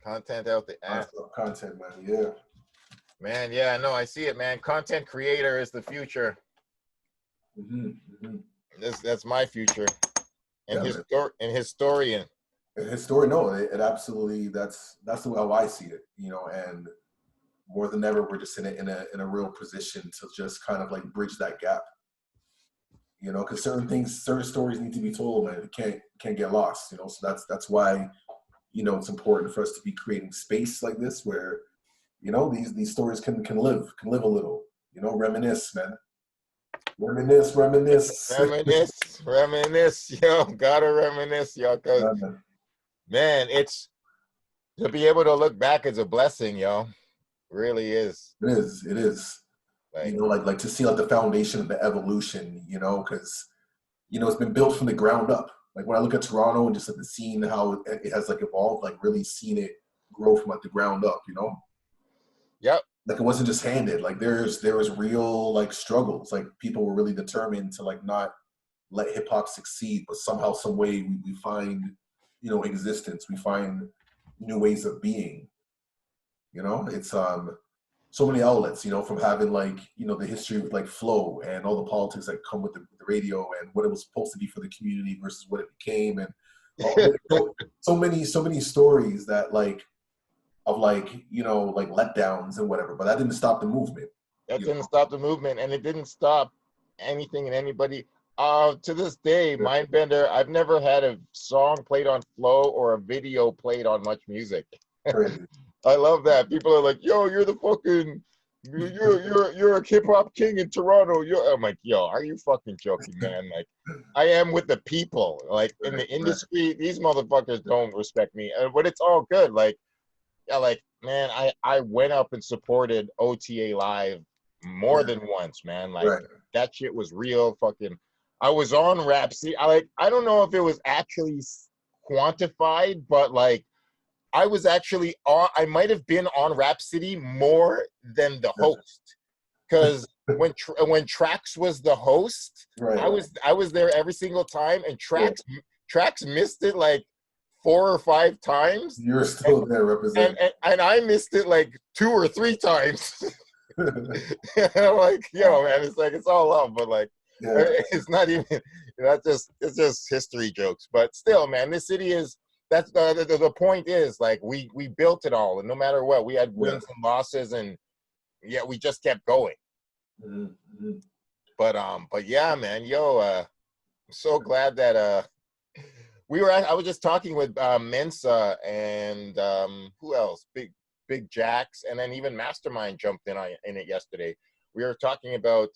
Content out the ass. Content, man. Yeah. Man, yeah, no, I see it, man. Content creator is the future. That's my future. And historian. Historian, no, it absolutely, that's how I see it, you know, and more than ever, we're just in a real position to just kind of like bridge that gap, you know, because certain stories need to be told, man. It can't get lost, you know. So that's why, you know, it's important for us to be creating space like this where, you know, these stories can live a little, you know. Reminisce, man. Reminisce. Reminisce, yo. Gotta reminisce, yo, because man, it's to be able to look back is a blessing, yo. Really is. It is. Like, you know, like to see like the foundation of the evolution, you know, because, you know, it's been built from the ground up. Like when I look at Toronto and just like the scene, how it has like evolved, like really seen it grow from like the ground up, you know? Yep. Like it wasn't just handed. Like there was real like struggles. Like people were really determined to like not let hip hop succeed, but somehow, some way we find, you know, existence. We find new ways of being. You know, it's so many outlets, you know, from having like, you know, the history with like flow and all the politics that come with the radio and what it was supposed to be for the community versus what it became, and so many stories that like of like, you know, like letdowns and whatever, but that didn't stop the movement. That didn't stop the movement, and it didn't stop anything and anybody. To this day, Mindbender, I've never had a song played on Flow or a video played on Much Music. I love that. People are like, yo, you're the fucking, you're a hip hop king in Toronto. I'm like, yo, are you fucking joking, man? Like, I am with the people. Like in the industry, these motherfuckers don't respect me, but it's all good. Like, yeah, like, man, I went up and supported OTA Live more than once, man. Like that shit was real. Fucking, I was on Rhapsody. I don't know if it was actually quantified, but like, I was actually on. I might have been on Rhapsody more than the host, because when Trax was the host, I was there every single time, and Trax missed it like 4 or 5 times. You're still there representing, and I missed it like 2 or 3 times. And I'm like, yo, man, it's like it's all love, but like it's not even. It's just history jokes, but still, man, this city is. That's the point is like we built it all, and no matter what, we had wins and losses, and we just kept going. But yeah, man, yo, I'm so glad that I was just talking with Mensa and who else, Big Jax, and then even Mastermind jumped in it yesterday. We were talking about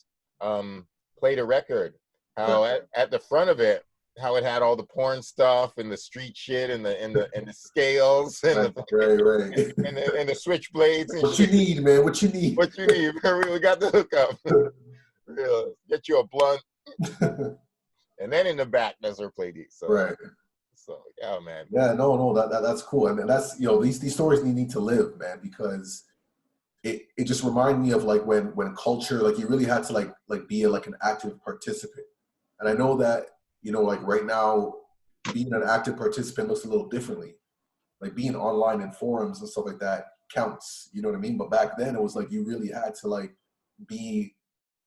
Play the Record, how at the front of it, how it had all the porn stuff and the street shit and the scales and the switchblades and what shit. You need, man. What you need. What you need. We got the hookup. Get you a blunt. And then in the back, that's her play these. So, So yeah, man. Yeah, no, that's cool. And that's, you know, these stories need to live, man, because it just reminded me of like when culture, like you really had to like be like an active participant. And I know that, you know, like right now, being an active participant looks a little differently. Like being online in forums and stuff like that counts, you know what I mean? But back then it was like you really had to like be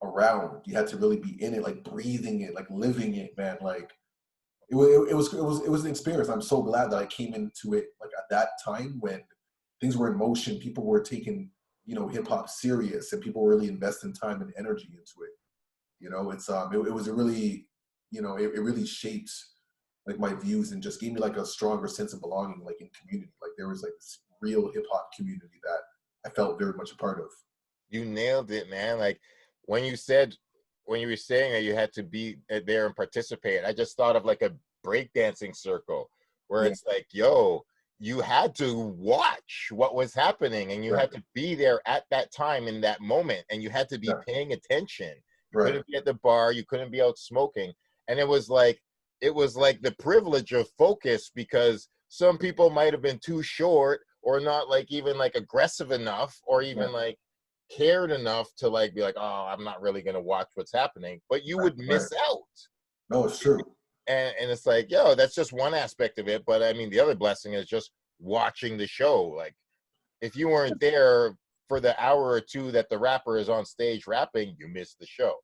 around. You had to really be in it, like breathing it, like living it, man. Like it was an experience. I'm so glad that I came into it like at that time when things were in motion. People were taking, you know, hip hop serious, and people were really investing time and energy into it. You know, it was a really, you know, it really shaped like my views and just gave me like a stronger sense of belonging, like in community. Like there was like this real hip hop community that I felt very much a part of. You nailed it, man. Like when you were saying that you had to be there and participate, I just thought of like a breakdancing circle where it's like, yo, you had to watch what was happening, and you had to be there at that time in that moment, and you had to be paying attention. You couldn't be at the bar, you couldn't be out smoking. And it was like the privilege of focus, because some people might have been too short or not like even like aggressive enough or even like cared enough to like be like, oh, I'm not really gonna watch what's happening, but you would miss out. No, it's true. And it's like, yo, that's just one aspect of it. But I mean, the other blessing is just watching the show. Like, if you weren't there for the hour or two that the rapper is on stage rapping, you missed the show.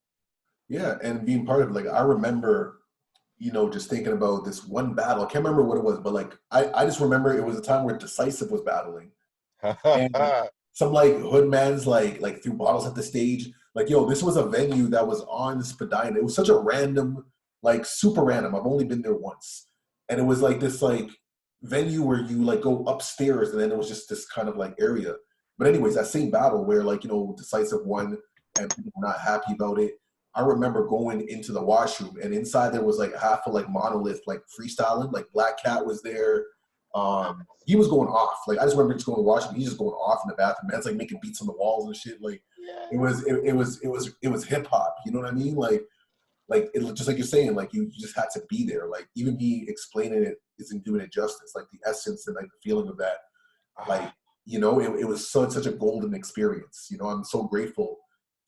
Yeah, and being part of, like, I remember, you know, just thinking about this one battle. I can't remember what it was, but like I just remember it was a time where Decisive was battling, and some like hoodmans like threw bottles at the stage. Like, yo, this was a venue that was on Spadina. It was such a random, like super random. I've only been there once, and it was like this like venue where you like go upstairs, and then it was just this kind of like area. But anyways, that same battle where, like, you know, Decisive won and people were not happy about it. I remember going into the washroom, and inside there was like half of like Monolith like freestyling. Like Black Cat was there. He was going off. Like, I just remember just going to the washroom. He's just going off in the bathroom. Man's like making beats on the walls and shit. Like, it was hip hop. You know what I mean? Like it, just like you're saying, like you just had to be there. Like, even me explaining it isn't doing it justice. Like, the essence and like the feeling of that. Like, you know, it was such a golden experience. You know, I'm so grateful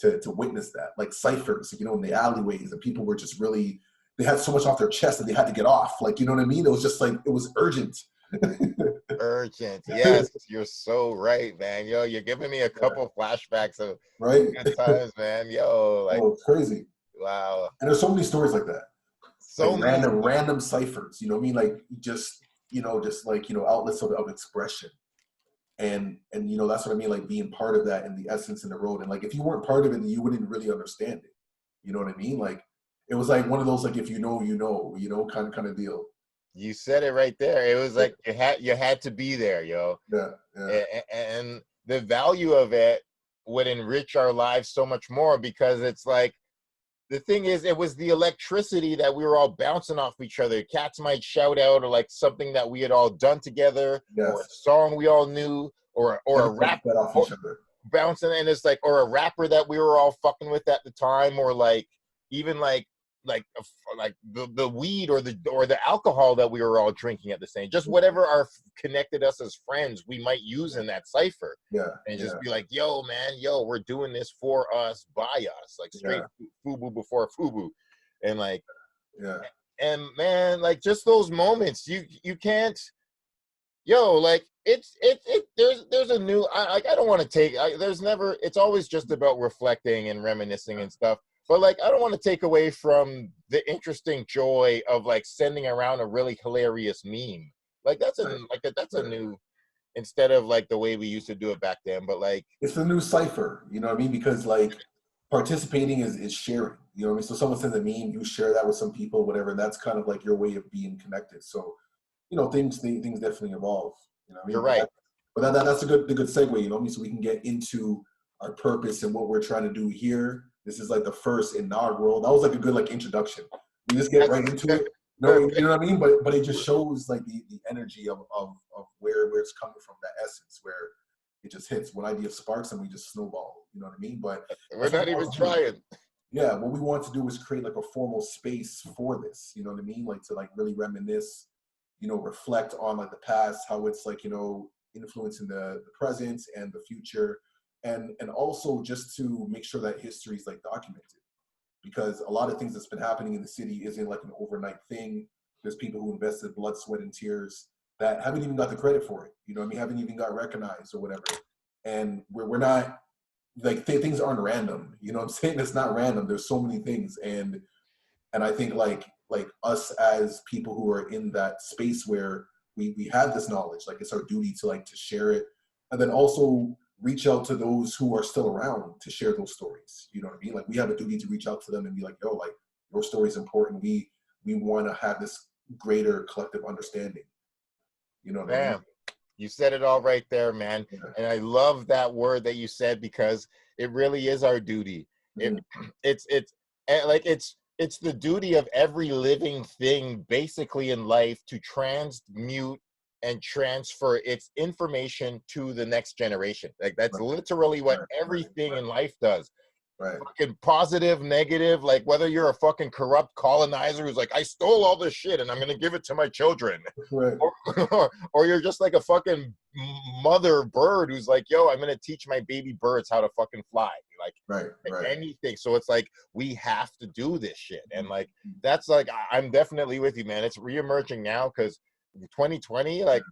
to witness that. Like ciphers, you know, in the alleyways, and people were just really, they had so much off their chest that they had to get off. Like, you know what I mean? It was just like, it was urgent. Urgent. Yes, you're so right, man. Yo, you're giving me a couple flashbacks of right good times, man. Yo, like, oh, it's crazy. Wow. And there's so many stories like that. So like many random ciphers, you know what I mean? Like, just, you know, just like, you know, outlets of expression. And you know, that's what I mean, like being part of that and the essence in the road. And like, if you weren't part of it, you wouldn't really understand it. You know what I mean? Like, it was like one of those, like, if you know, kind of deal. You said it right there. It was like you had to be there, yo. Yeah. And the value of it would enrich our lives so much more, because it's like, the thing is, it was the electricity that we were all bouncing off each other. Cats might shout out, or like something that we had all done together, or a song we all knew, or a rap off each other. Bouncing, and it's like, or a rapper that we were all fucking with at the time, or like even like the weed or the alcohol that we were all drinking at the same, just whatever connected us as friends, we might use in that cipher. And just be like, yo, man, yo, we're doing this for us, by us, like straight FUBU before FUBU. And like, and man, like, just those moments, you can't, yo, like, there's a new, I don't want to take, it's always just about reflecting and reminiscing and stuff. But like, I don't want to take away from the interesting joy of like sending around a really hilarious meme. Like, that's a new, instead of like the way we used to do it back then. But like, it's a new cipher, you know what I mean? Because like, participating is sharing, you know what I mean? So someone sends a meme, you share that with some people, whatever, and that's kind of like your way of being connected. So, you know, things definitely evolve. You know what I mean? You're right. But that's a good segue, you know what I mean? So we can get into our purpose and what we're trying to do here. This is like the first inaugural. That was like a good like introduction. We just get right into it. You know what I mean? But it just shows like the energy of where it's coming from, that essence, where it just hits. One idea sparks and we just snowball. You know what I mean? But we're not even trying. Yeah, what we want to do is create like a formal space for this. You know what I mean? Like, to like really reminisce, you know, reflect on like the past, how it's like, you know, influencing the present and the future. And also just to make sure that history is like documented, because a lot of things that's been happening in the city isn't like an overnight thing. There's people who invested blood, sweat, and tears that haven't even got the credit for it. You know what I mean? Haven't even got recognized or whatever. And we're not, like, things aren't random. You know what I'm saying? It's not random. There's so many things. And I think like us as people who are in that space where we have this knowledge, like, it's our duty to like to share it, and then also reach out to those who are still around to share those stories. You know what I mean? Like, we have a duty to reach out to them and be like, yo, like, your story is important. We want to have this greater collective understanding. You know what I mean? You said it all right there, man. And I love that word that you said, because it really is our duty. It's the duty of every living thing basically in life to transmute and transfer its information to the next generation. Like, that's literally what everything in life does. Fucking positive, negative, like whether you're a fucking corrupt colonizer who's like, I stole all this shit and I'm gonna give it to my children, or you're just like a fucking mother bird who's like, yo, I'm gonna teach my baby birds how to fucking fly, like anything. So it's like, we have to do this shit, and like, that's like, I'm definitely with you, man. It's reemerging now, because 2020, like,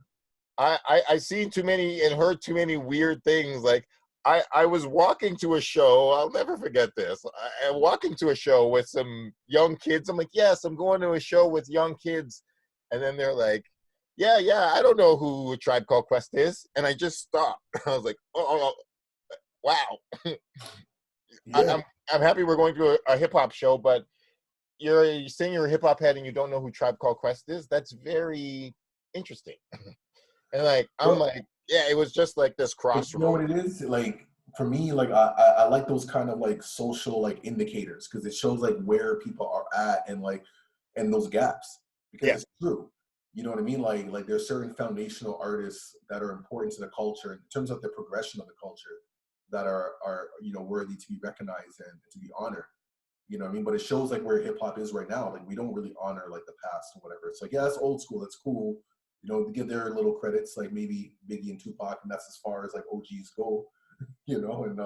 I seen too many and heard too many weird things. Like I was walking to a show. I'll never forget this. I'm walking to a show with some young kids. I'm like, yes, I'm going to a show with young kids. And then they're like, yeah, I don't know who Tribe Called Quest is. And I just stopped. I was like, oh wow. Yeah. I'm happy we're going to a hip hop show, but you're saying you're a hip hop head and you don't know who Tribe Called Quest is? That's very interesting. And like, I'm Well, like, yeah, it was just like this but you know crossroad. what it is? Like for me, like I like those kind of like social like indicators because it shows like where people are at and like and those gaps because Yeah, it's true. You know what I mean? Like there's certain foundational artists that are important to the culture in terms of the progression of the culture that are you know worthy to be recognized and to be honored. You know what I mean? But it shows like where hip hop is right now. Like we don't really honor like the past or whatever. It's like, yeah, that's old school. That's cool. You know, to give their little credits, like maybe Biggie and Tupac, and that's as far as like OGs go. You know, and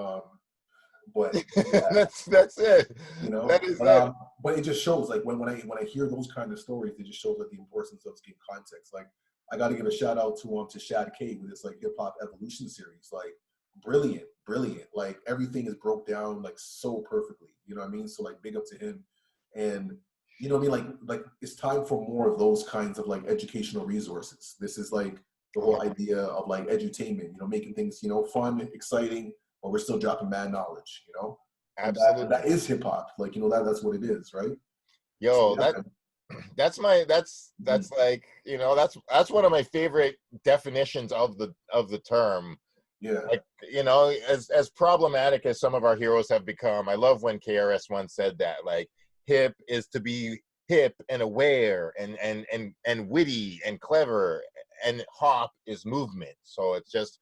but yeah, that's it. you know, That is it. but it just shows like when I hear those kind of stories, it just shows like the importance of giving context. Like I got to give a shout out to Shad K with this like hip hop evolution series. Like brilliant, brilliant. Like everything is broke down like so perfectly. You know what I mean? So like big up to him, and you know what I mean? Like it's time for more of those kinds of like educational resources. This is like the whole idea of like edutainment. You know, making things you know fun, exciting, but we're still dropping mad knowledge. You know. And Absolutely. that is hip hop. Like, you know, that's what it is, right? So Yo, yeah, man. that's like, you know, that's one of my favorite definitions of the term. Yeah. Like, you know, as problematic as some of our heroes have become, I love when KRS once said that, like, hip is to be hip and aware and witty and clever, and hop is movement. So it's just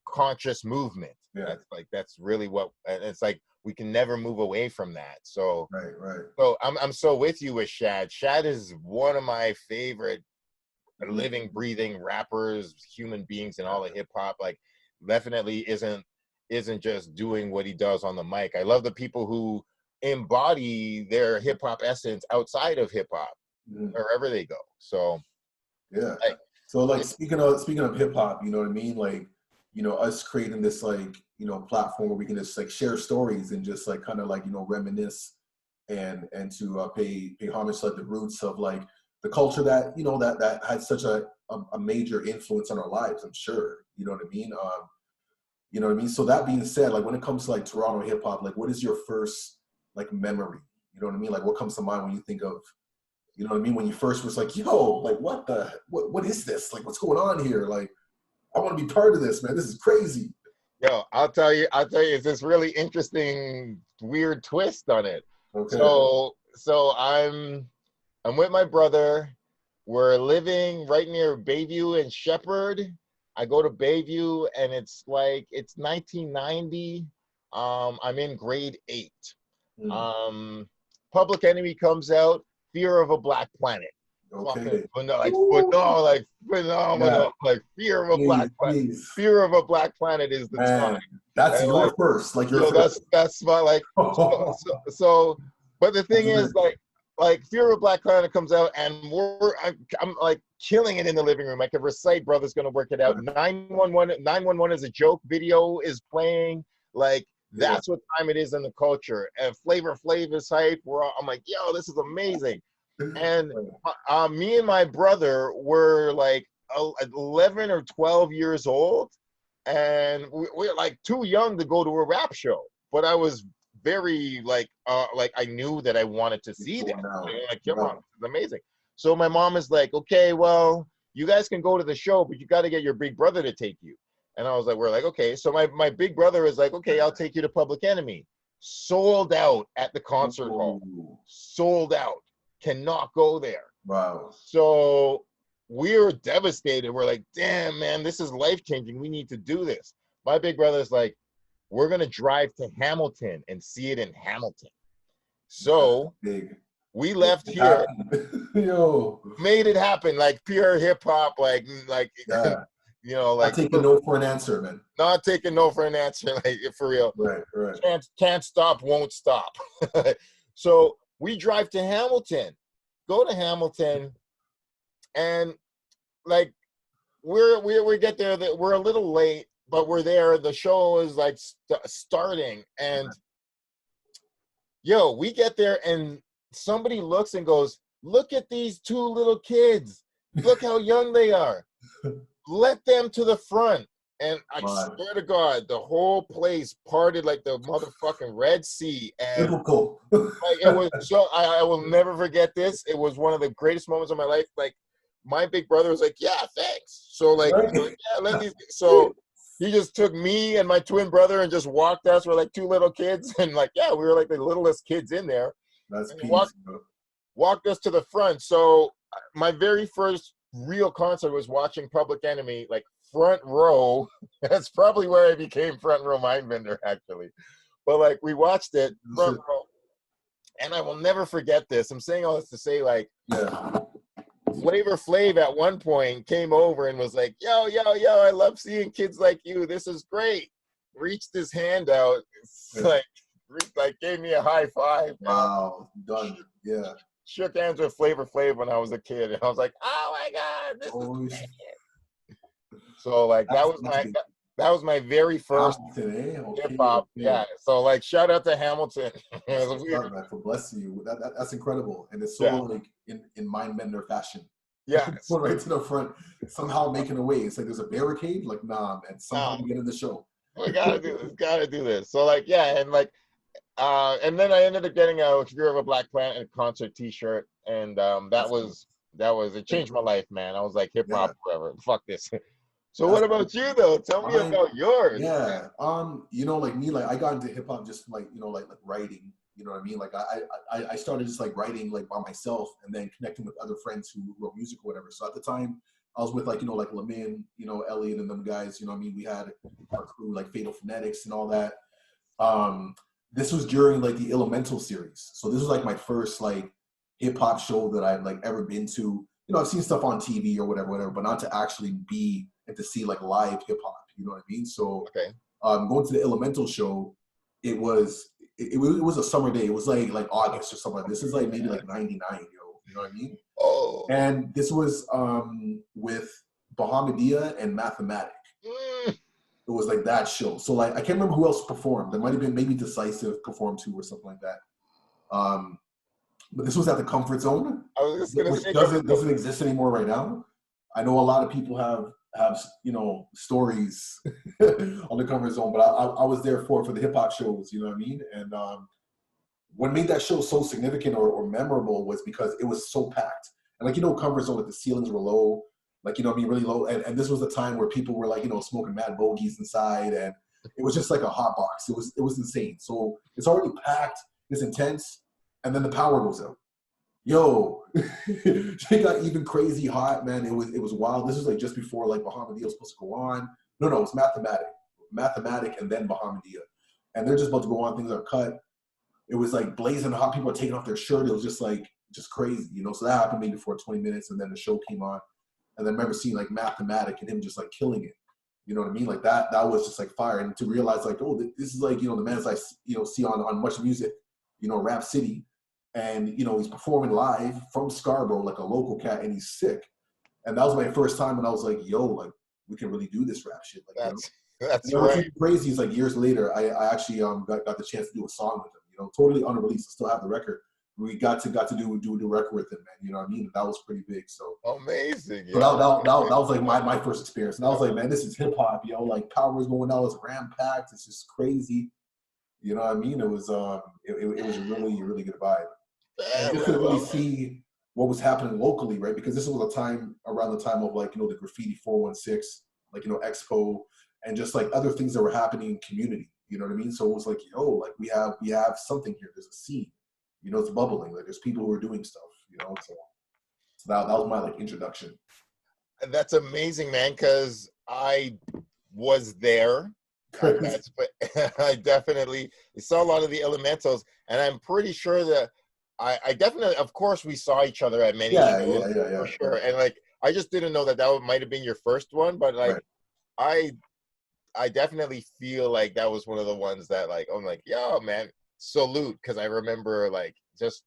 conscious movement. Yeah. That's really what, and it's like we can never move away from that. So Right, right. I'm so with you with Shad. Shad is one of my favorite Mhm. living, breathing rappers, human beings in all of hip hop. Like, definitely isn't just doing what he does on the mic. I love the people who embody their hip hop essence outside of hip hop, Mhm. wherever they go. So, Yeah. like, So like speaking of hip hop, you know what I mean? Like, you know, us creating this like, you know, platform where we can just like share stories and just like kind of like, you know, reminisce and to pay homage to like the roots of like the culture that, you know, that had such a major influence on our lives, I'm sure. You know what I mean? You know what I mean? So that being said, like when it comes to like Toronto hip hop, like what is your first like memory? You know what I mean? Like what comes to mind when you think of, you know what I mean? When you first was like, yo, like what is this? Like what's going on here? Like I want to be part of this, man. This is crazy. yo, I'll tell you, it's this really interesting, weird twist on it. Okay. So I'm with my brother. We're living right near Bayview and Shepherd. I go to Bayview and it's like it's 1990. I'm in grade 8. Mm. Um, Public Enemy comes out. Fear of a Black Planet. Fucking Okay. like Ooh. like Yeah. phenomenal. Like Fear of a Black Please, Planet. please. Fear of a Black Planet is the time. Man, that's And like, your first, like your yo, first. that's my like so but the thing That's is, great. like Fear of Black Planet comes out and I'm like killing it in the living room. I can recite Brother's Gonna Work It Out. Right. 911 is a joke video is playing. Like, Yeah. that's what time it is in the culture. And Flavor Flav is hype. I'm like, yo, this is amazing. And me and my brother were like 11 or 12 years old, and we're like too young to go to a rap show. But I was very like I knew that I wanted to It's see this. going down. Like, come on, Yeah. this is amazing. So my mom is like, okay, well, you guys can go to the show, but you got to get your big brother to take you. And I was like, we're like, okay. So my big brother is like, okay, I'll take you to Public Enemy. Sold out at the concert hall. Ooh. Sold out. Cannot go there. Wow. So we're devastated. We're like, damn, man, this is life changing. We need to do this. My big brother's like, we're going to drive to Hamilton and see it in Hamilton. That's So big. we Make left it here, happen. Yo. made it happen, like pure hip hop, like, Yeah. you know, Not like taking no for an answer, man. not taking no for an answer, like for real. Right, right. Can't stop, won't stop. So we drive to Hamilton, go to Hamilton, and like we get there. That we're a little late, but we're there. The show is like starting, and yo, we get there, and somebody looks and goes, "Look at these two little kids. Look how young they are. Let them to the front." And I swear to God, the whole place parted like the motherfucking Red Sea. And Biblical. like, it was so, I will never forget this. It was one of the greatest moments of my life. Like, my big brother was like, "Yeah, thanks." So like, Right. yeah, let these. So he just took me and my twin brother and just walked us. We're like two little kids, and like, yeah, we were like the littlest kids in there. That's And peace. walked us to the front. So my very first real concert was watching Public Enemy, like front row. That's probably where I became front row Mindbender, actually. But like, we watched it front row, and I will never forget this. I'm saying all this to say, like, Flavor Flav at one point came over and was like, "Yo, yo, yo, I love seeing kids like you. This is great." Reached his hand out, like gave me a high five. Wow, done. Yeah. Shook hands with Flavor Flav when I was a kid, and I was like, "Oh my God, this is great." So like, that was my very first hip hop. Yeah. So like, shout out to Hamilton. Man, for blessing you. That's incredible, and it's so like in Mindbender fashion. Yeah. Going right to the front, somehow making a way. It's like there's a barricade. Like, nah, man. Somehow we get in the show. We gotta do this. Gotta do this. So like, yeah, and like, and then I ended up getting a Fear of a Black Planet concert T-shirt, and that was it changed my life, man. I was like, hip hop forever. Fuck this. So what about you though? Tell me about yours. Yeah. You know, like me, like I got into hip hop just like, you know, like writing. You know what I mean? Like I started just like writing like by myself, and then connecting with other friends who wrote music or whatever. So at the time I was with like, you know, like Lamin, you know, Elliot and them guys, you know what I mean? We had our crew like Fatal Phonetics and all that. This was during like the Elemental series. So this was like my first like hip hop show that I've like ever been to. You know, I've seen stuff on TV or whatever, but not to actually be and to see like live hip hop. You know what I mean? So going to the Elemental show, it was a summer day. It was like August or something. This is like maybe like '99, yo. You know what I mean? Oh. And this was with Bahamadia and Mathematic. It was like that show. So like I can't remember who else performed. There might have been maybe Decisive performed too or something like that. But this was at the Comfort Zone, which doesn't exist anymore right now. I know a lot of people have you know stories on the Comfort Zone, but I was there for the hip hop shows. You know what I mean? And what made that show so significant or memorable was because it was so packed. And like, you know, Comfort Zone, like the ceilings were low, like, you know what I mean, really low. And this was the time where people were like, you know, smoking mad bogeys inside, and it was just like a hot box. It was insane. So it's already packed, it's intense, and then the power goes out. Yo, it got even crazy hot, man. It was wild. This was like just before like Bahamadia was supposed to go on. No, it was Mathematic, and then Bahamadia. And they're just about to go on. Things are cut. It was like blazing hot. People were taking off their shirt. It was just crazy, you know. So that happened maybe for 20 minutes, and then the show came on. And then I remember seeing like Mathematic and him just like killing it. You know what I mean? Like that was just like fire. And to realize like, oh, this is like, you know, the man I, you know, see on Much Music, you know, Rap City. And, you know, he's performing live from Scarborough, like a local cat, and he's sick. And that was my first time when I was like, yo, like, we can really do this rap shit. Like, that's right. What's crazy is like years later, I actually got the chance to do a song with him, you know, totally unreleased. I still have the record. We got to do a record with him, man. You know what I mean? That was pretty big. So amazing. So that was like my first experience. And I was like, man, this is hip hop, yo. Like power's going out, it's ram packed, it's just crazy. You know what I mean? It was it was a really, really good vibe. And just to really see what was happening locally, right? Because this was a time around the time of like, you know, the Graffiti 416, like, you know, Expo, and just like other things that were happening in community. You know what I mean? So it was like, yo, like we have something here. There's a scene. You know, it's bubbling. Like there's people who are doing stuff. You know, so that was my like introduction. That's amazing, man. Because I was there. I definitely saw a lot of the Elementals, and I'm pretty sure that I definitely, of course, we saw each other at many shows, for sure. And like, I just didn't know that might have been your first one, but like, I definitely feel like that was one of the ones that like, I'm like, yo, man, salute, because I remember like just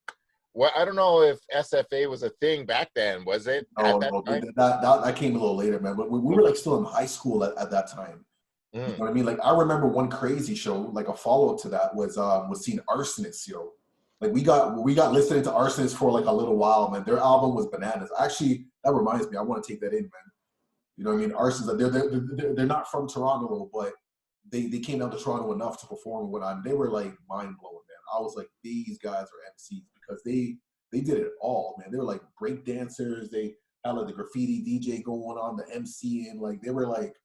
Well, I don't know if SFA was a thing back then. Was it No, at that no, time? that came a little later, man. But we were like still in high school at that time. You know Mm. what I mean? Like I remember one crazy show, like a follow up to that was seeing Arsonists, yo. Like we got listening to Arsonists for like a little while, man. Their album was bananas. Actually, that reminds me, I want to take that in, man. You know what I mean? Arsonists, they're not from Toronto, but they came down to Toronto enough to perform and whatnot. And they were like mind blowing, man. I was like, these guys are MCs because they did it all, man. They were like break dancers. They had like the graffiti DJ going on, the MC, and like they were like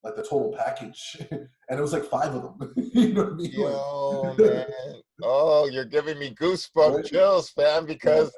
the total package. And it was like 5 of them. You know what I mean? Yo, Like, man. Oh, you're giving me goosebump right? chills, fam, Yeah, because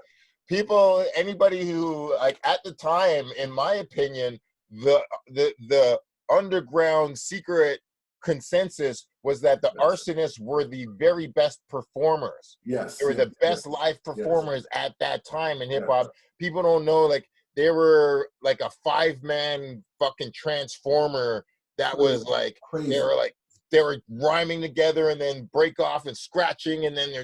people, anybody who, like, at the time, in my opinion, the underground secret consensus was that the yes, arsonists were the very best performers. yes, They were yes, the yes, best live yes, performers at that time in hip yes. hop. People don't know, like, they were like a 5-man fucking transformer that Crazy, was like, they crazy. were like, they were rhyming together and then break off and scratching, and then you're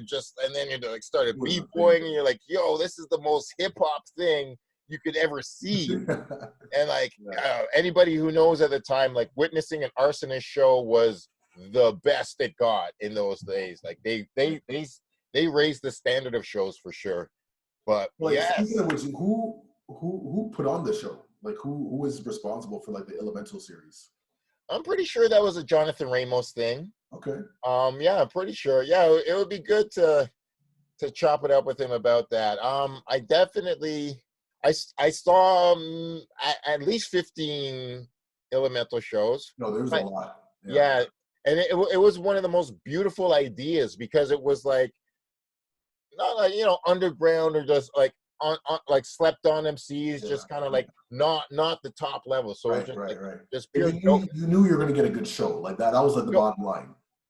like started It was b-boying, insane. and you're like, yo, this is the most hip-hop thing you could ever see. And like, Yeah. anybody who knows at the time, like, witnessing an arsonist show was the best it got in those days. Like they raised the standard of shows for sure. But Like speaking yes, of which, who put on the show? Like who is responsible for like the Elemental series? I'm pretty sure that was a Jonathan Ramos thing. Okay. Yeah, I'm pretty sure. Yeah, it would be good to chop it up with him about that. I definitely, I saw at least 15 Elemental shows. No, there's a But lot. Yeah. yeah, and it was one of the most beautiful ideas because it was like not like, underground or just like on like slept on MCs, Yeah. just kind of like not the top level. So it was Right, just right, like right. just And pure you knew you were gonna get a good show. Like that was like the dope bottom line.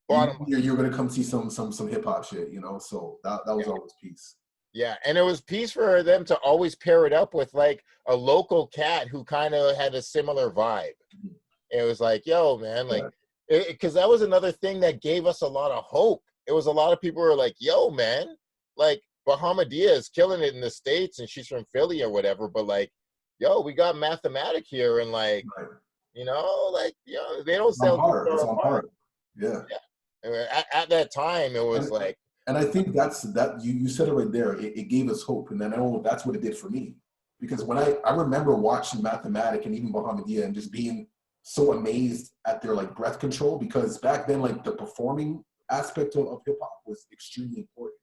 You bottom. knew you were gonna come see some hip hop shit, you know. So that was always peace. Yeah, and it was peace for them to always pair it up with like a local cat who kind of had a similar vibe. Mhm. It was like, yo, man, like, Yeah. because that was another thing that gave us a lot of hope. It was a lot of people who were like, yo, man, like Bahamadia is killing it in the States and she's from Philly or whatever, but like, yo, we got Mathematic here and like, Right. like, they don't It's on sound too par. It's far on apart. par. Yeah. Yeah. At that time, it was And like, and I think that you said it right there. It gave us hope, and then I know that's what it did for me. Because when I remember watching Mathematic and even Bahamadia and just being so amazed at their like breath control, because back then like the performing aspect of hip hop was extremely important.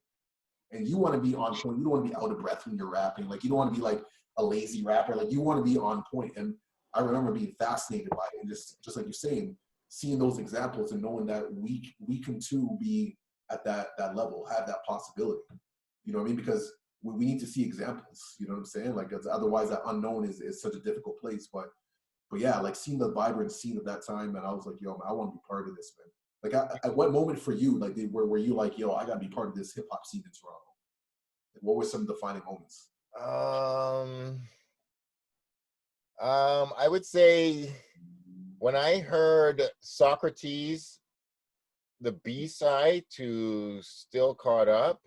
And you want to be on point. You don't want to be out of breath when you're rapping. Like you don't want to be like a lazy rapper. Like you want to be on point. And I remember being fascinated by it, and just like you're saying, seeing those examples and knowing that we can too be at that level, have that possibility. You know what I mean? Because we need to see examples. You know what I'm saying? Like otherwise, that unknown is such a difficult place. But yeah, like seeing the vibrant scene of that time, and I was like, yo, man, I want to be part of this, man. Like, at what moment for you, like, were you like, yo, I gotta be part of this hip hop scene in Toronto? Like, what were some defining moments? um, I would say when I heard Socrates, the B side to Still Caught Up,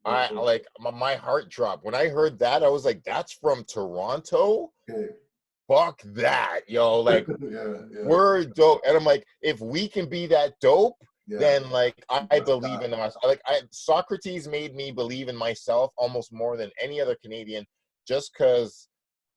I Okay, like my heart dropped. When I heard that, I was like, that's from Toronto? okay. Fuck that, yo. Like, Yeah, yeah, we're dope. And I'm like, if we can be that dope, yeah. then like I That's believe that. in us. I Socrates made me believe in myself almost more than any other Canadian, just because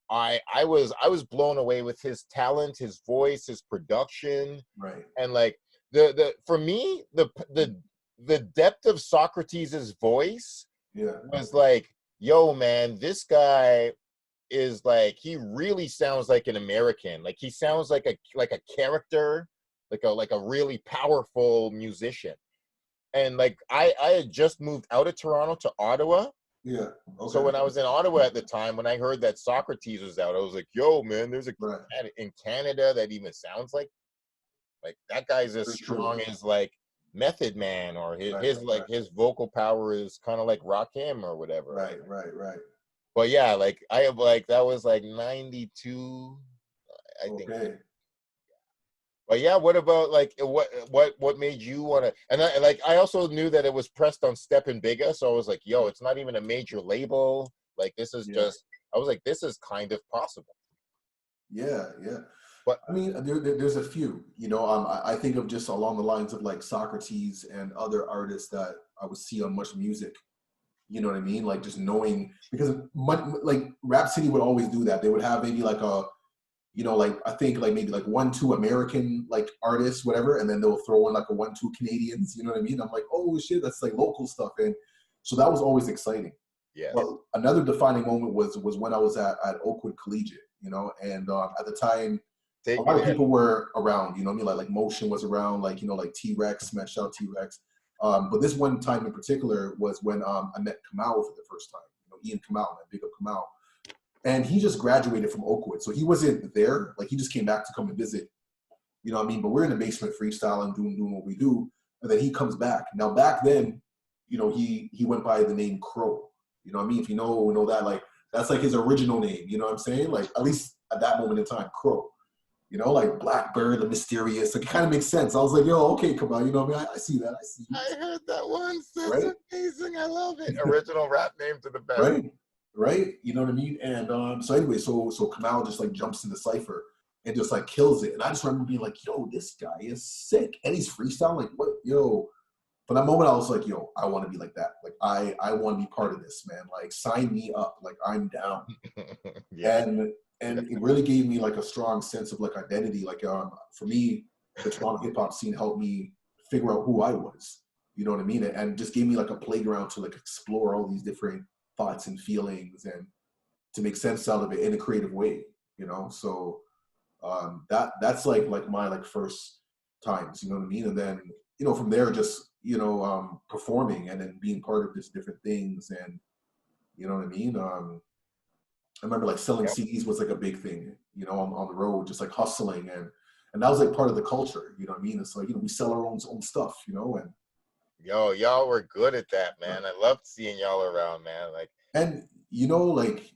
I was blown away with his talent, his voice, his production, Right. and like the for me the depth of Socrates's voice Yeah. was like, yo, man, this guy is like, he really sounds like an American. Like he sounds like a character, like a really powerful musician. And like I had just moved out of Toronto to Ottawa. Yeah. So Okay. when I was in Ottawa at the time, when I heard that Socrates was out, I was like, yo, man, there's a Right. cat in Canada that even sounds like that guy's as Very true. strong as like Method Man, or Right. like Right. his vocal power is kind of like Rakim or whatever. Right. Right. Right. But yeah, like I have like that was like 92, I think. Okay. But yeah, what about like what made you want to? And I also knew that it was pressed on Step and Bigga, so I was like, yo, it's not even a major label. Like this is Yeah. just. I was like, this is kind of possible. Yeah, yeah. But I mean, there's a few, you know, I think of just along the lines of like Socrates and other artists that I would see on Much Music. You know what I mean? Like just knowing, because like Rap City would always do that. They would have maybe like a, you know, like I think like maybe like 1-2 American like artists, whatever, and then they'll throw in like a 1-2 Canadians. You know what I mean? I'm like, oh shit, that's like local stuff, and so that was always exciting. yes, But another defining moment was when I was at Oakwood Collegiate, you know, and at the time a take me lot of there. people were around, you know what I mean? Like Motion was around, like, you know, like T-Rex, smash out T-Rex. But this one time in particular was when I met Kamau for the first time. You know, Ian Kamau, man, big up Kamau. And he just graduated from Oakwood. So he wasn't there. Like he just came back to come and visit. You know what I mean? But we're in the basement freestyling, doing what we do. And then he comes back. Now back then, you know, he went by the name Crow. You know what I mean? If you know that, like that's like his original name, you know what I'm saying? Like at least at that moment in time, Crow. You know, like Blackbird, the mysterious. Like, it kind of makes sense. I was like, yo, okay, come on. You know what I mean? I see that. I see you. I heard that once. That's Right? amazing. I love it. Original rap name to the best. Right? Right? You know what I mean? And so anyway, so Kamal just like jumps in the cipher and just like kills it. And I just remember being like, yo, this guy is sick. And he's freestyling. Like, what? Yo. For that moment, I was like, yo, I want to be like that. Like, I want to be part of this, man. Like, sign me up. Like, I'm down. Yeah. And it really gave me like a strong sense of like identity. Like for me, the Toronto hip hop scene helped me figure out who I was. You know what I mean? And just gave me like a playground to like explore all these different thoughts and feelings and to make sense out of it in a creative way. You know, so that's like my like first times. You know what I mean? And then you know from there just performing and then being part of just different things and you know what I mean. I remember like selling Yep. CDs was like a big thing, you know, on the road, just like hustling and that was like part of the culture, you know what I mean? It's like, you know, we sell our own stuff, you know, and Yo, y'all were good at that, man. I loved seeing y'all around, man. Like, and you know, like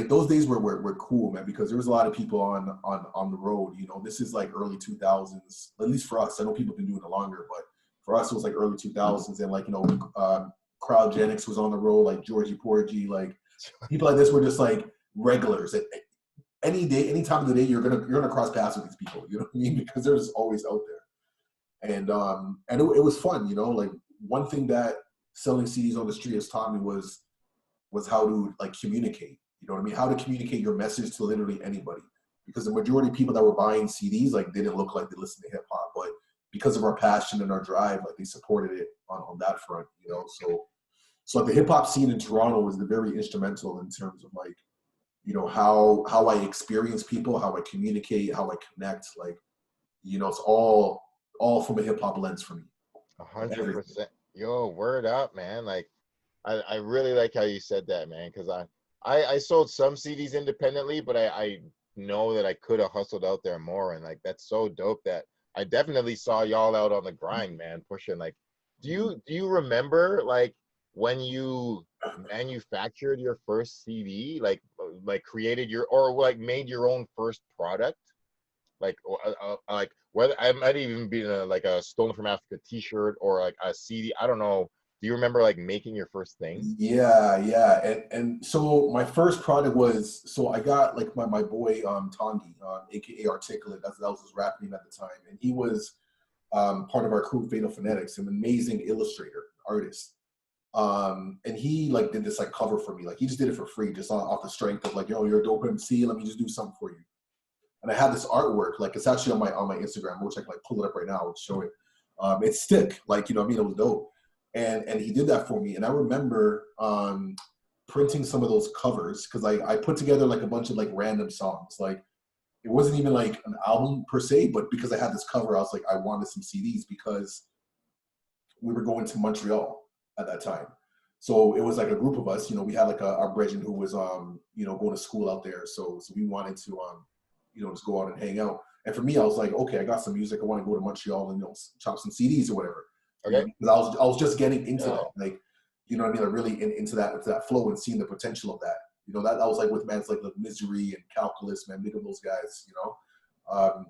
those days were cool, man, because there was a lot of people on the road, you know. This is like early 2000s, at least for us. I know people have been doing it longer, but for us it was like early 2000s and like, you know, Cryogenics was on the road, like Georgie Porgy, like people like this were just like regulars. Any day, any time of the day, you're gonna cross paths with these people. You know what I mean? Because they're just always out there. And it was fun. You know, like one thing that selling CDs on the street has taught me was how to like communicate. You know what I mean? How to communicate your message to literally anybody. Because the majority of people that were buying CDs like didn't look like they listened to hip hop, but because of our passion and our drive, like they supported it on that front. You know, so like the hip hop scene in Toronto was very instrumental in terms of like, you know, how I experience people, how I communicate, how I connect. Like, you know, it's all from a hip hop lens for me. Like everything. 100%. Yo, word up, man. Like, I really like how you said that, man, because I sold some CDs independently, but I know that I could have hustled out there more, and like that's so dope that I definitely saw y'all out on the grind, man, pushing. Like, do you remember like when you manufactured your first CD, like created your or like made your own first product? Like whether I might even be like a Stolen from Africa T-shirt or like a CD. I don't know. Do you remember like making your first thing? Yeah. And so my first product was, so I got like my boy Tongi, aka Articulate, that was his rap name at the time. And he was part of our crew, Fatal Phonetics, an amazing illustrator, artist. And he like did this like cover for me. Like he just did it for free, just off the strength of like, yo, you're a dope MC, let me just do something for you. And I had this artwork, like it's actually on my Instagram, which I can like pull it up right now and show it. It's stick, like, you know what I mean? It was dope. And he did that for me. And I remember printing some of those covers because I put together like a bunch of like random songs. Like it wasn't even like an album per se, but because I had this cover, I was like, I wanted some CDs because we were going to Montreal at that time. So it was like a group of us, you know, we had like our brethren who was, you know, going to school out there. So we wanted to, you know, just go out and hang out. And for me, I was like, okay, I got some music. I want to go to Montreal and, you know, chop some CDs or whatever. You Okay. know, because I was just getting into that, like, you know what I mean, like really into that flow and seeing the potential of that. You know, that was like with bands like the Misery and Calculus, man, big of those guys, you know.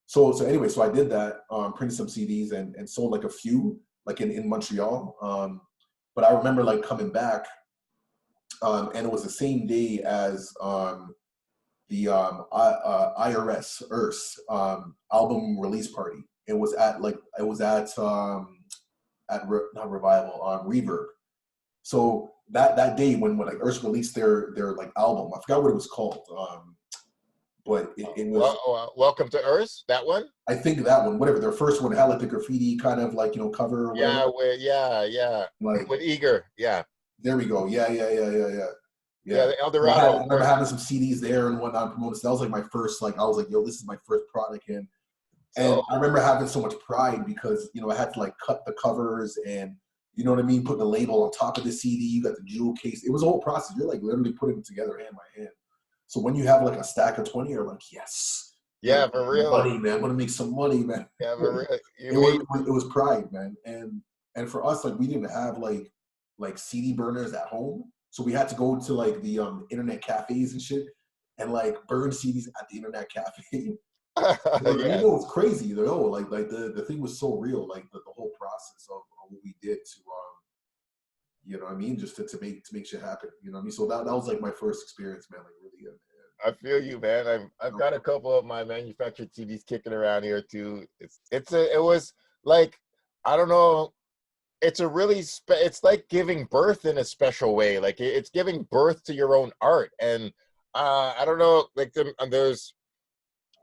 So anyway, so I did that, printed some CDs and sold like a few, like in Montreal. But I remember like coming back, and it was the same day as the IRS album release party. It was at not Revival, Reverb. So that day when like Earth released their like album, I forgot what it was called. But it was Welcome to Earth, that one. I think that one, whatever their first one had like the graffiti kind of like cover or whatever. Yeah, Like with Eager, yeah. There we go. Yeah. Yeah, the I Eldorado. remember having some CDs there and whatnot promoted. So that was like my first, like I was like, yo, this is my first product, and I remember having so much pride because I had to like cut the covers and you know what I mean, put the label on top of the CD. You got the jewel case. It was a whole process. You're like literally putting it together hand by hand. So when you have like a stack of 20, you're like, yes. Yeah, for real. Money, man. I'm gonna make some money, man. Yeah, for real. It was pride, man. And for us, like we didn't have like CD burners at home. So we had to go to like the internet cafes and shit and like burn CDs at the internet cafe. Yes. It's crazy though. Like the thing was so real, like the whole process of what we did to you know what I mean, just to make shit happen. You know what I mean? So that was like my first experience, man. Like really. I feel you, man. I've got a couple of my manufactured CDs kicking around here too. It was like, I don't know. It's a really it's like giving birth in a special way. Like it's giving birth to your own art. And I don't know, like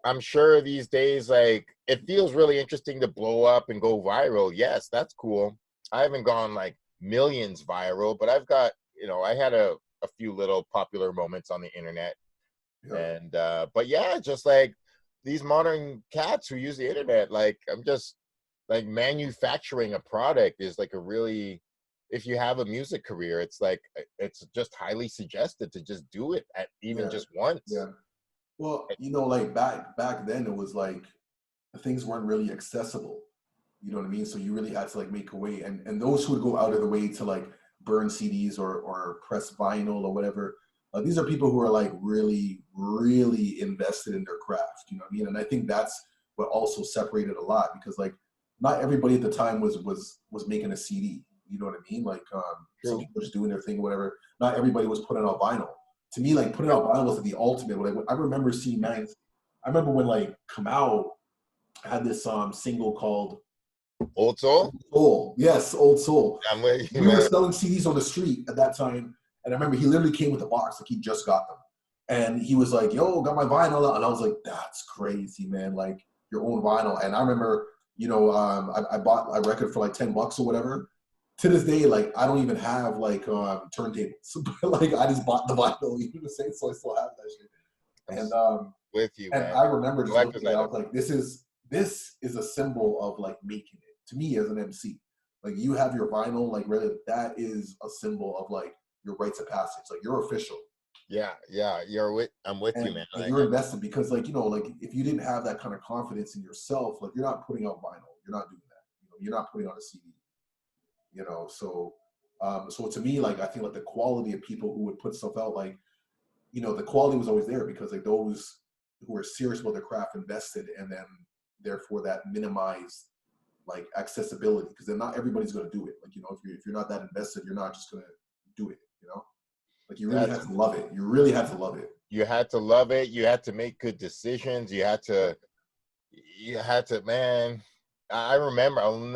I'm sure these days, like it feels really interesting to blow up and go viral. Yes, that's cool. I haven't gone like millions viral, but I've got, I had a few little popular moments on the internet. Yeah. And but yeah, just like these modern cats who use the internet, like I'm just like manufacturing a product is like a really, if you have a music career, it's like it's just highly suggested to just do it at even just once. Yeah. Well, like back then it was like things weren't really accessible. You know what I mean? So you really had to like make a way, and those who would go out of the way to like burn CDs or press vinyl or whatever. These are people who are like really, really invested in their craft. You know what I mean? And I think that's what also separated a lot because like not everybody at the time was making a CD. You know what I mean? Like some people were just doing their thing, whatever. Not everybody was putting out vinyl. To me, like putting out vinyl was the ultimate. Like I remember seeing man. I remember when like Kamau had this single called Old Soul. Soul, yes, Old Soul. I'm with you, we were selling CDs on the street at that time. And I remember he literally came with a box, like he just got them. And he was like, yo, got my vinyl. And I was like, that's crazy, man. Like your own vinyl. And I remember, I bought a record for like $10 or whatever. To this day, like I don't even have like turntables. But like I just bought the vinyl, you know what I'm saying? So I still have that shit. And with you, and man. I remember just looking at it, I was like, this is a symbol of like making it. To me as an MC. Like you have your vinyl, like really that is a symbol of like your rites of passage, like you're official. Yeah, I'm with you, man. And you're invested because like like if you didn't have that kind of confidence in yourself, like you're not putting out vinyl, you're not doing that, you're not putting on a CD, so so to me, like I think like the quality of people who would put stuff out, like the quality was always there because like those who were serious about their craft invested, and then therefore that minimized like accessibility because then not everybody's going to do it. Like if you're not that invested, you're not just going to do it. Like you really had to love it. You really had to love it. You had to love it. You had to make good decisions. You had to, man. I remember when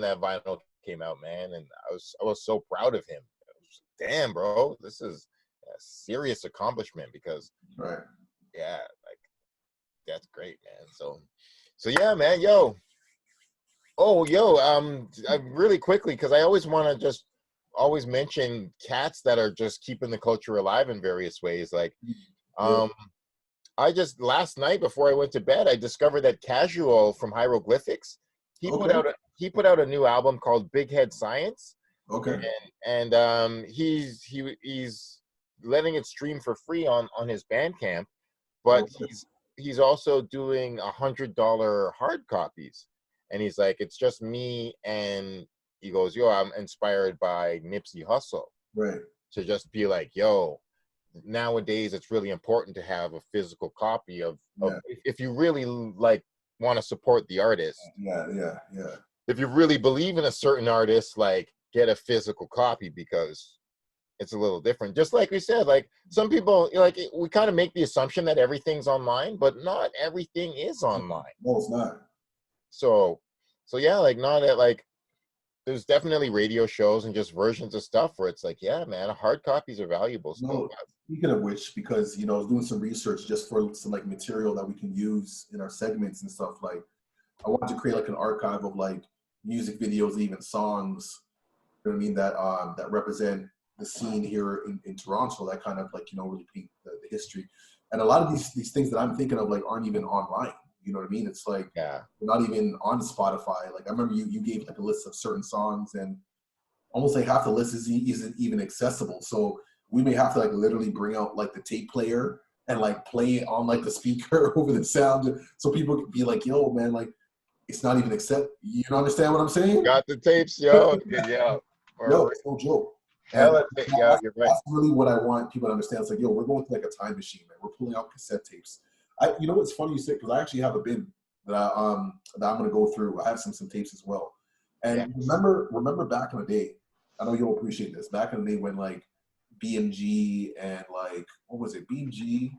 that vinyl came out, man, and I was so proud of him. Damn, bro, this is a serious accomplishment because, right? Yeah, like that's great, man. So yeah, man, really quickly because I always want to just always mention cats that are just keeping the culture alive in various ways. Like, I just last night before I went to bed, I discovered that Casual from Hieroglyphics, he put out a new album called Big Head Science. Okay. And he's letting it stream for free on his Bandcamp, but he's also doing $100 hard copies, and he's like, it's just me and. He goes, yo, I'm inspired by Nipsey Hussle. Right. To just be like, yo, nowadays it's really important to have a physical copy of Yeah. if you really like want to support the artist. Yeah. If you really believe in a certain artist, like get a physical copy, because it's a little different. Just like we said, like some people, like we kind of make the assumption that everything's online, but not everything is online. No, it's not. So yeah, like not at like there's definitely radio shows and just versions of stuff where it's like, yeah, man, hard copies are valuable still. No, speaking of which, because I was doing some research just for some like material that we can use in our segments and stuff. Like, I wanted to create like an archive of like music videos, even songs. You know what I mean? That represent the scene here in Toronto. That kind of like really paint the history. And a lot of these things that I'm thinking of like aren't even online. You know what I mean? It's like Yeah, they're not even on Spotify. Like I remember you gave like a list of certain songs, and almost like half the list isn't even accessible. So we may have to like literally bring out like the tape player and like play it on like the speaker over the sound, so people can be like, "Yo, man, like it's not even accept." You don't understand what I'm saying? got the tapes, yo. Yeah, No, it's no joke. Hell, yeah, you're right. That's really what I want people to understand. It's like, yo, we're going to like a time machine, man. We're pulling out cassette tapes. You know what's funny you said, because I actually have a bin that I'm gonna go through. I have some tapes as well. And remember back in the day, I know you'll appreciate this. Back in the day when like BMG and like what was it, BMG?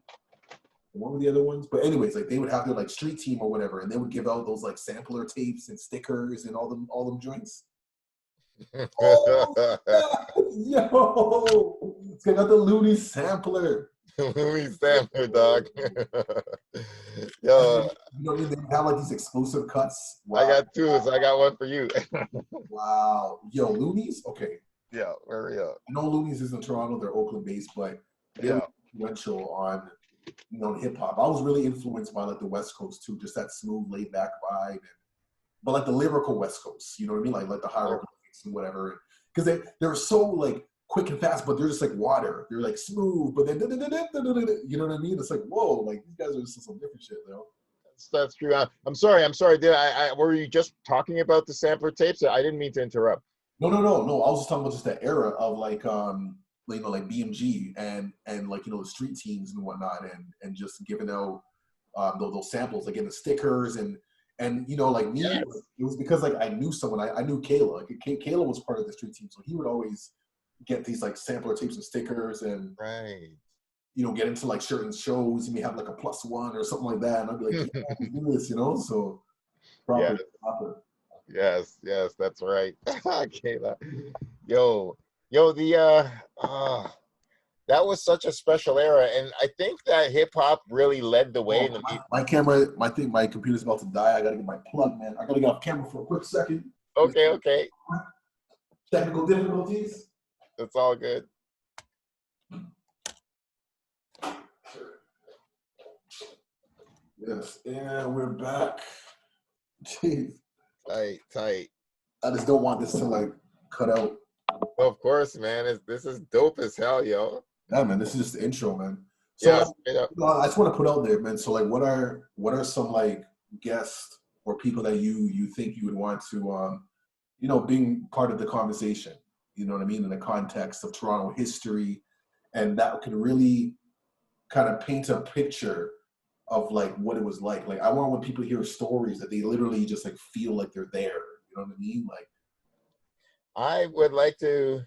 What were the other ones? But anyways, like they would have their like street team or whatever, and they would give out those like sampler tapes and stickers and all them joints. Oh, yo, it's got the Looney sampler. Looney sampler, dog. Yo, you know what I mean? They have like these exclusive cuts. Wow. I got two, so I got one for you. Wow, yo, Loonies. Okay. Yeah, very up. I know Loonies is in Toronto. They're Oakland based, but they're influential on hip hop. I was really influenced by like the West Coast too, just that smooth, laid back vibe, but like the lyrical West Coast. You know what I mean? Like the hieroglyphics and whatever, because they're so like quick and fast, but they're just like water. They're like smooth, but then you know what I mean? It's like, whoa, like these guys are just some different shit, though. That's true. I'm sorry. Did were you just talking about the sampler tapes? I didn't mean to interrupt. No. I was just talking about just that era of like like BMG and like the street teams and whatnot, and just giving out those samples, like in the stickers and like me, it was because like I knew someone. I knew Kayla. Like Kayla was part of the street team, so he would always get these like sampler tapes and stickers, and get into like certain shows. You may have like a +1 or something like that, and I'd be like, yeah, let's do this, So proper. Yes, that's right. Kayla. Yo, that was such a special era, and I think that hip hop really led the way. My computer's about to die. I gotta get my plug, man. I gotta get off camera for a quick second. Okay. Technical difficulties. It's all good. Yes, and we're back. Jeez. Tight. I just don't want this to like cut out. Of course, man. This is dope as hell, yo. Yeah, man. This is just the intro, man. So I just want to put out there, man. So like, what are some like guests or people that you think you would want to being part of the conversation? You know what I mean, in the context of Toronto history, and that could really kind of paint a picture of like what it was like. Like I want when people hear stories that they literally just like feel like they're there. You know what I mean? Like I would like to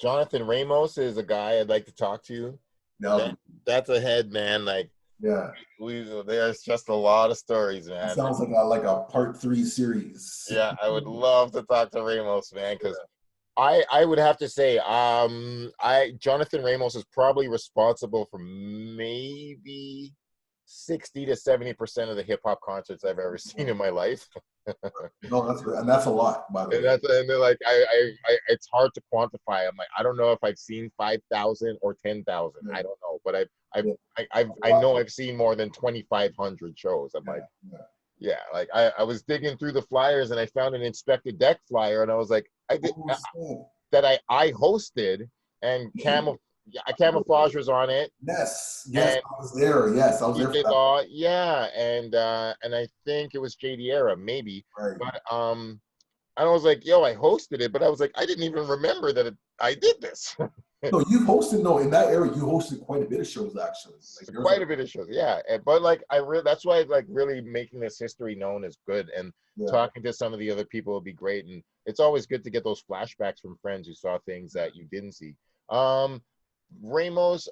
Jonathan Ramos is a guy I'd like to talk to. No. That's a head, man. Like there's just a lot of stories, man. It sounds like a part 3 series. Yeah, I would love to talk to Ramos, man, because I would have to say, Jonathan Ramos is probably responsible for maybe 60 to 70% of the hip hop concerts I've ever seen in my life. No, that's a lot, by the way. And they're like, it's hard to quantify. I'm like, I don't know if I've seen 5,000 or 10,000. Yeah. I don't know, but I know I've seen more than 2,500 shows. I'm like, I was digging through the flyers and I found an Inspector Deck flyer, and I was like, I hosted, and Camouflage was on it. Yes, I was there. Yes, I was there. And I think it was JD Era, maybe. Right. But I was like, yo, I hosted it, but I was like, I didn't even remember that I did this. No, you've hosted, no, in that era, you hosted quite a bit of shows, actually. Like, there was Quite like, a bit of shows, yeah. But like, that's why like really making this history known is good, and yeah, talking to some of the other people would be great. And it's always good to get those flashbacks from friends who saw things that you didn't see. Um, Ramos,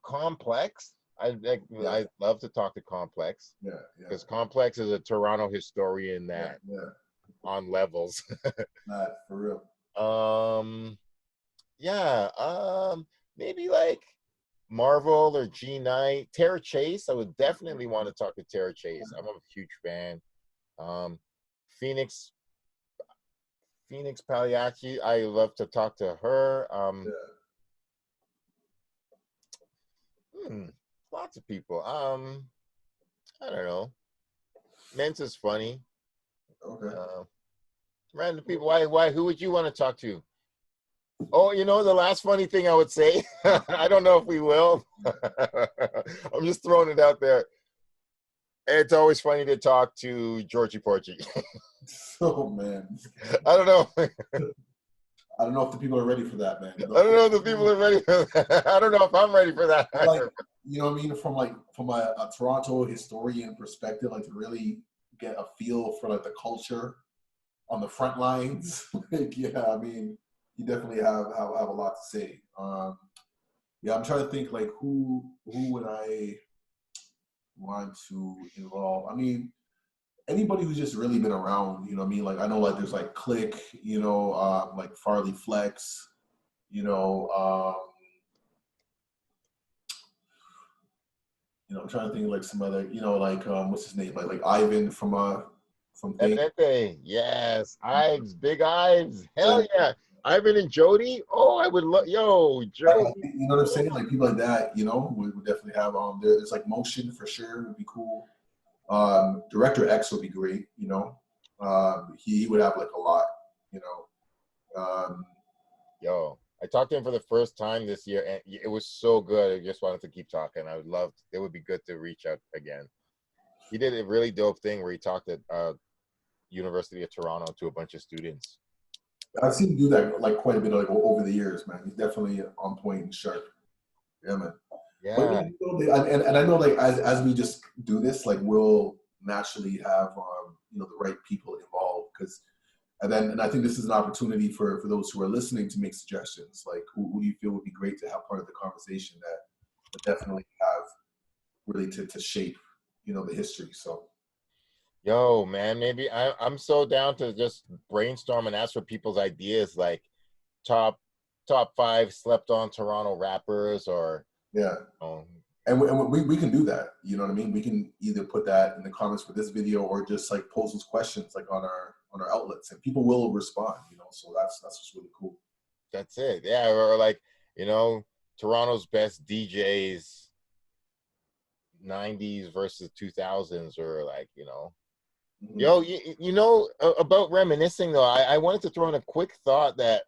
Complex. yeah, I love to talk to Complex yeah, yeah, because Complex is a Toronto historian yeah, that yeah. on levels. Nah, for real. um, yeah, maybe like Marvel or G Knight, Tara Chase. I would definitely want to talk to Tara Chase. I'm a huge fan. Um, Phoenix Phoenix Pagliacci. I love to talk to her. Yeah, Hmm, lots of people. I don't know. Men's is funny. okay. Uh, Random people. Why? Who would you want to talk to? Oh, the last funny thing I would say. I don't know if we will. I'm just throwing it out there. It's always funny to talk to Georgie Porgy. Oh man, I don't know. I don't know if the people are ready for that, man. I don't know if the people are ready for that. I don't know if I'm ready for that Like, either. you know what I mean? From a Toronto historian perspective, like to really get a feel for like the culture on the front lines. Like, yeah, I mean, you definitely have a lot to say. Yeah, I'm trying to think like who would I want to involve? I mean, anybody who's just really been around, you know what I mean? Like I know like there's like Click, like Farley Flex, you know, I'm trying to think of like some other, like what's his name? Like Ivan from Thing. Evidente, yes. Ives, Big Ives. Yeah. Hell yeah. Ivan and Jody. Oh, I would love. Yo, Like, Jody. you know what I'm saying? Like people like that, we would definitely have there's like Motion for sure would be cool. Director X would be great, he would have like a lot, you know. Yo, I talked to him for the first time this year, and it was so good. I just wanted to keep talking. I would love. It would be good to reach out again. He did a really dope thing where he talked at University of Toronto to a bunch of students. I've seen him do that like quite a bit like over the years, man. He's definitely on point and sharp. Yeah, man. But Yeah, and I know like as we just do this, like we'll naturally have the right people involved because and I think this is an opportunity for those who are listening to make suggestions. Like who do you feel would be great to have part of the conversation that would definitely have really to shape the history. So yo, man, maybe I'm so down to just brainstorm and ask for people's ideas, like top top five slept on Toronto rappers, or yeah. um, And we can do that. You know what I mean? We can either put that in the comments for this video or just like pose those questions like on our outlets, and people will respond. So that's just really cool. that's it. Yeah, or like Toronto's best DJs 90s versus 2000s, or like Mm-hmm. yo, about reminiscing though, I wanted to throw in a quick thought that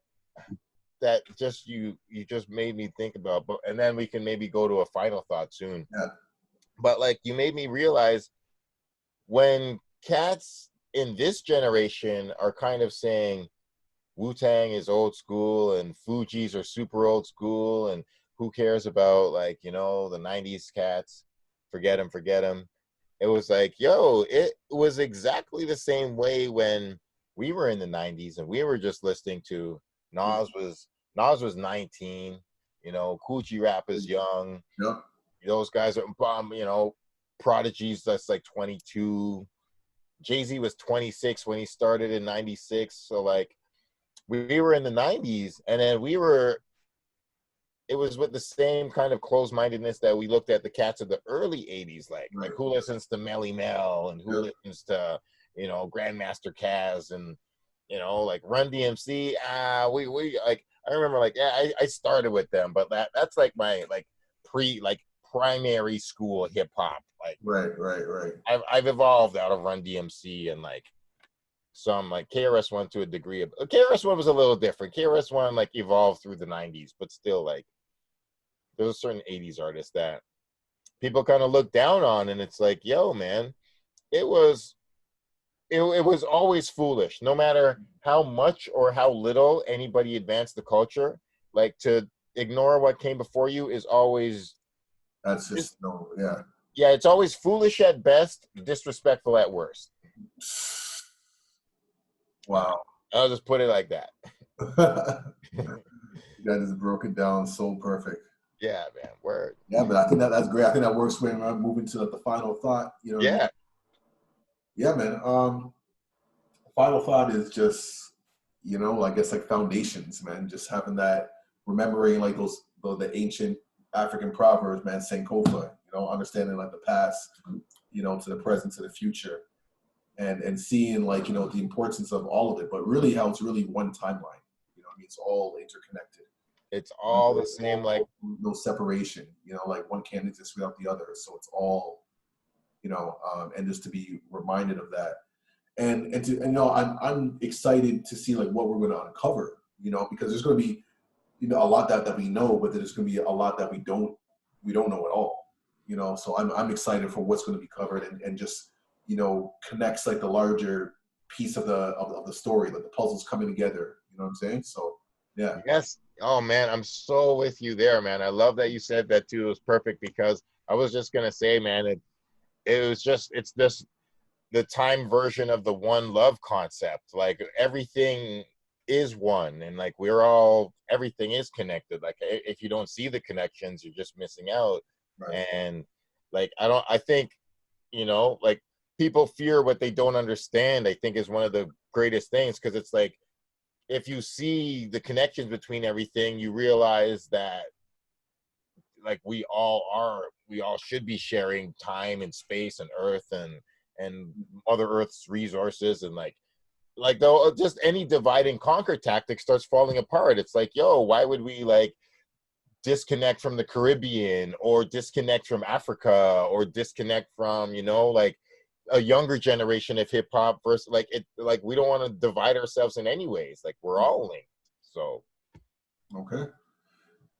just you just made me think about, but and then we can maybe go to a final thought soon. Yeah. But like you made me realize when cats in this generation are kind of saying Wu-Tang is old school and Fugees are super old school, and who cares about like the 90s cats, forget them. It was like, yo, it was exactly the same way when we were in the 90s and we were just listening to Nas was 19, Cool G Rap is young. Yep. Those guys are Prodigy's that's like 22. Jay-Z was 26 when he started in 96. So like we were in the 90s, and then it was with the same kind of closed-mindedness that we looked at the cats of the early 80s, like who listens to Melly Mel and who listens to Grandmaster Caz and like Run DMC. We like I remember like I started with them, but that's like my like primary school hip hop. Like right. I've evolved out of Run DMC and like some like KRS-One to a degree of KRS-One was a little different. KRS-One like evolved through the 90s, but still like there's a certain 80s artist that people kind of look down on, and it's like, yo, man, it was it was always foolish, no matter how much or how little anybody advanced the culture. Like, to ignore what came before you is always That's just no, yeah. yeah, it's always foolish at best, disrespectful at worst. Wow. I'll just put it like that. That is broken down so perfect. Yeah, man. Word. Yeah, but I think that's great. I think that works when I'm moving to the final thought. You know what I mean? Yeah. Yeah, man. Final thought is just, I guess like foundations, man. Just having that, remembering like the ancient African proverbs, man. Sankofa. Understanding like the past, to the present, to the future, and seeing like the importance of all of it, but really how it's really one timeline. I mean, it's all interconnected. It's all the same, like no separation. Like one can't exist without the other. So it's all, and just to be reminded of that. I'm excited to see like what we're going to uncover, because there's going to be, a lot that we know, but there's going to be a lot that we don't know at all, so I'm excited for what's going to be covered and just, connects like the larger piece of the story, like the puzzles coming together, you know what I'm saying? So, yeah. Yes. Oh man, I'm so with you there, man. I love that you said that too. It was perfect, because I was just going to say, man, it's this the time version of the one love concept. Like, everything is one, and like everything is connected. Like, if you don't see the connections, you're just missing out. Right. And like, I think, like, people fear what they don't understand, I think, is one of the greatest things, because it's like, if you see the connections between everything, you realize that like we all should be sharing time and space and earth and Mother Earth's resources, and like though just any divide and conquer tactic starts falling apart. It's like, yo, why would we like disconnect from the Caribbean, or disconnect from Africa, or disconnect from, like a younger generation of hip hop versus like we don't want to divide ourselves in any ways. Like, we're all linked. So okay,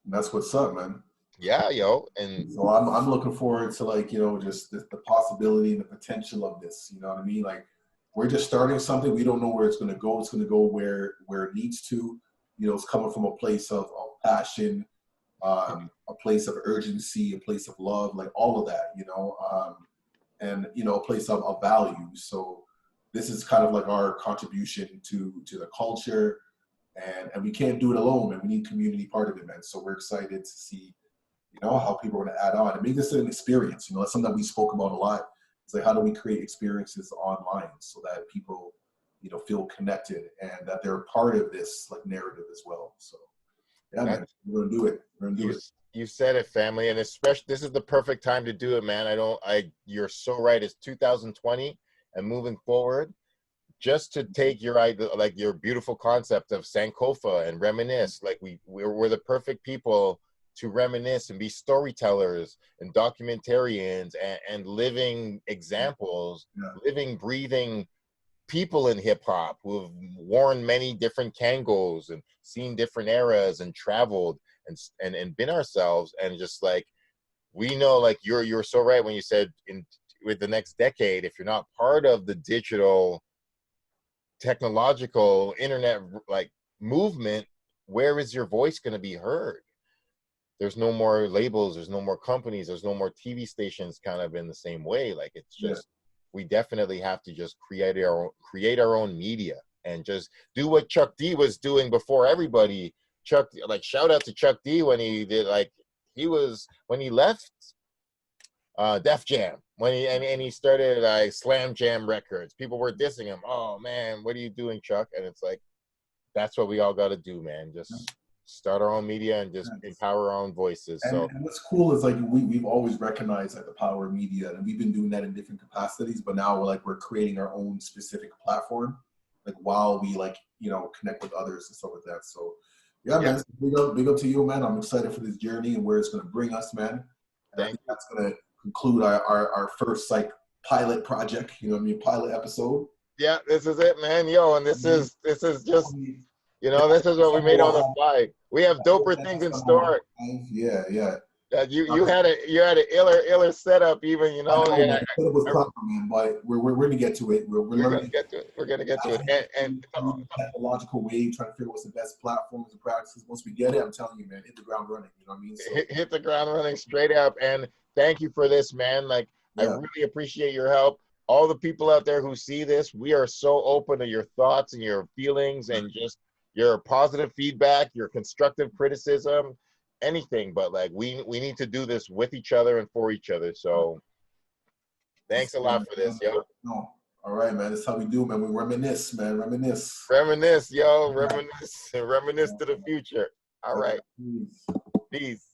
that's what's up, man. Yeah, yo. And so I'm looking forward to like, just the possibility and the potential of this, you know what I mean? Like, we're just starting something. We don't know where it's going to go. It's going to go where it needs to. It's coming from a place of passion, a place of urgency, a place of love, like all of that, and a place of value. So this is kind of like our contribution to the culture, and we can't do it alone, man. We need community part of it, man. So we're excited to see, how people are going to add on and make this an experience. That's something that we spoke about a lot. It's like, how do we create experiences online so that people, feel connected and that they're part of this like narrative as well. So yeah, man, we're gonna do it. We're gonna do it. You said it, family, and especially this is the perfect time to do it, man. You're so right. It's 2020, and moving forward, just to take your idea, like your beautiful concept of Sankofa and reminisce. Like we're the perfect people to reminisce and be storytellers and documentarians and living examples, living, breathing people in hip hop who have worn many different Kangos and seen different eras and traveled and been ourselves. And just like, we know, like you're so right when you said with the next decade, if you're not part of the digital technological internet like movement, where is your voice going to be heard? There's no more labels, there's no more companies, there's no more TV stations kind of in the same way. Like, it's just we definitely have to just create our own media and just do what Chuck D was doing before everybody. Chuck, like, shout out to Chuck D when he did, like, when he left Def Jam, when he started like Slam Jam Records. People were dissing him. Oh man, what are you doing, Chuck? And it's like, that's what we all got to do, man. Just start our own media and just empower our own voices. And what's cool is like we've always recognized like the power of media, and we've been doing that in different capacities. But now we're creating our own specific platform, like while we connect with others and stuff like that. So yeah, man, big up to you, man. I'm excited for this journey and where it's going to bring us, man. And I think that's going to conclude our first like pilot project. Pilot episode. Yeah, this is it, man. Yo, and this is just. This is what we made on the fly. We have doper things in store. Yeah. You had a iller setup even, you know. I know, And man. It was proper, man, but we're going to get to it. We're we're gonna learning get to it. We're gonna get to it. through the technological way, trying to figure out what's the best platforms and practices. Once we get it, I'm telling you, man, hit the ground running. You know what I mean? So, hit the ground running straight up. And thank you for this, man. Like, I yeah. really appreciate your help. All the people out there who see this, we are so open to your thoughts and your feelings and just your positive feedback, your constructive criticism, anything. But like, we need to do this with each other and for each other. So thanks a lot for this, yo. No. All right, man. That's how we do, man. We reminisce, man. Reminisce. Reminisce, yo. Reminisce. Reminisce to the future. All right. Peace. Peace.